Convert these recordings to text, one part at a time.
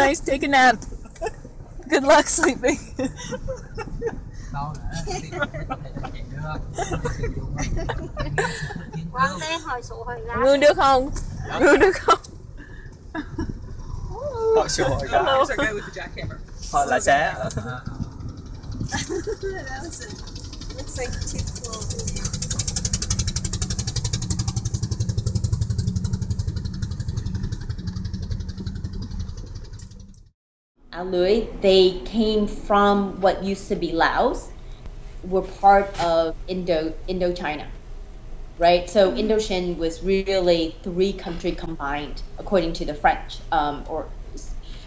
nice. Take a nap. Good luck sleeping. Ngưng được không? Ngưng được không? Họ sure guys. Họ là sẽ. Looks like too cool. A Lưới, they came from what used to be Laos, were part of Indochina, right? So Indochin was really 3 countries combined, according to the French.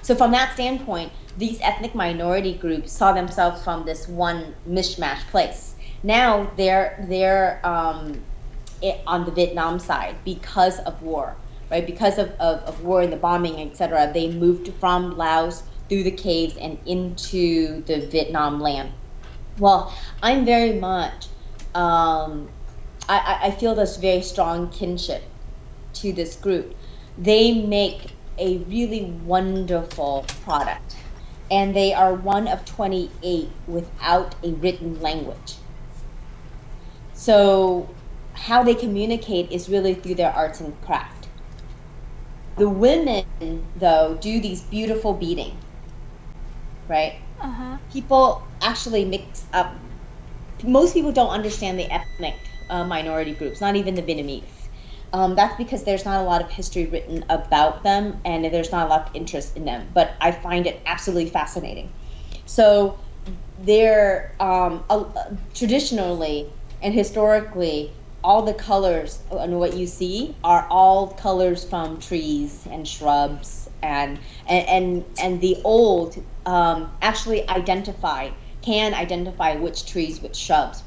So from that standpoint, these ethnic minority groups saw themselves from this one mishmash place. Now they're on the Vietnam side because of war, right? Because of war and the bombing, etc. They moved from Laos through the caves and into the Vietnam land. Well, I'm very much, I feel this very strong kinship to this group. They make a really wonderful product, and they are one of 28 without a written language. So how they communicate is really through their arts and craft. The women, though, do these beautiful beading, right? People actually mix up. Most people don't understand the ethnic minority groups, not even the Vietnamese. That's because there's not a lot of history written about them, and there's not a lot of interest in them. But I find it absolutely fascinating. So they're traditionally and historically, all the colors and what you see are all colors from trees and shrubs, and the old actually can identify which trees, which shrubs.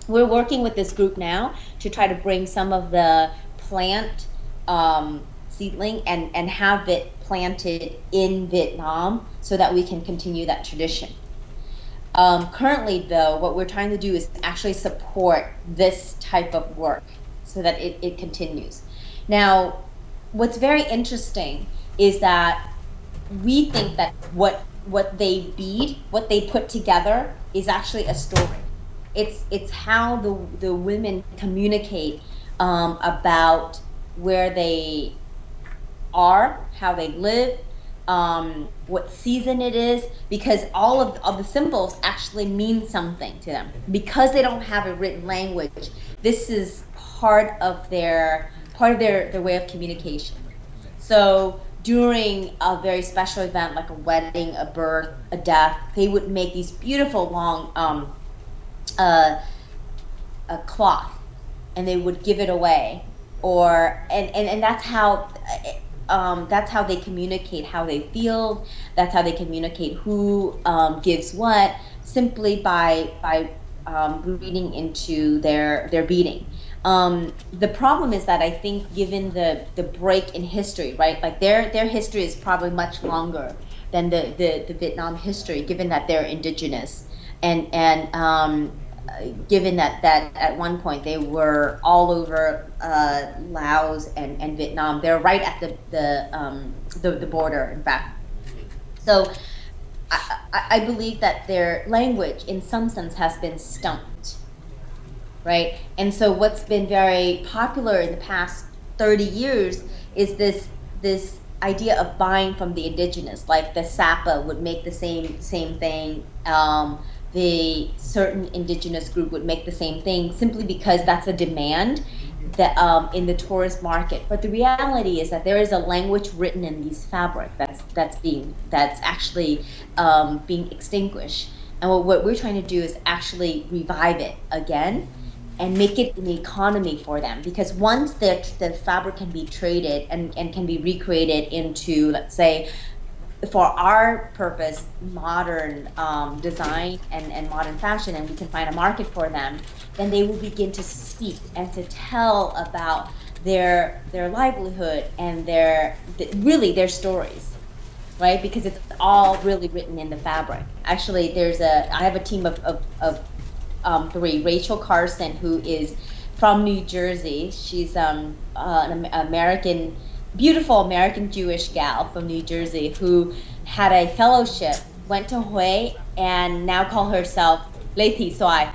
We're working with this group now to try to bring some of the plant seedling and have it planted in Vietnam so that we can continue that tradition. Currently, though, what we're trying to do is actually support this type of work so that it continues. Now, what's very interesting is that we think that what they bead, what they put together, is actually a story. It's how the women communicate about where they are, how they live, what season it is, because all of the symbols actually mean something to them. Because they don't have a written language, this is part of their way of communication. So during a very special event like a wedding, a birth, a death, they would make these beautiful long a cloth, and they would give it away, and that's how they communicate how they feel. That's how they communicate who gives what, simply by reading into their beading. The problem is that I think, given the break in history, right? Like their history is probably much longer than the Vietnam history, given that they're indigenous, and given that at one point they were all over Laos and Vietnam. They're right at the border, in fact. So I believe that their language, in some sense, has been stumped, right? And so what's been very popular in the past 30 years is this idea of buying from the indigenous. Like the Sapa would make the same thing. The certain indigenous group would make the same thing, simply because that's a demand that in the tourist market. But the reality is that there is a language written in these fabric that's actually being extinguished. And what we're trying to do is actually revive it again and make it an economy for them. Because once the fabric can be traded and can be recreated into, let's say, for our purpose, modern design and modern fashion, and we can find a market for them, then they will begin to speak and to tell about their livelihood and really their stories, right? Because it's all really written in the fabric. Actually, I have a team of 3. Rachel Carson, who is from New Jersey. She's an American beautiful American Jewish gal from New Jersey who had a fellowship, went to Hue, and now call herself Lei Thi Soai.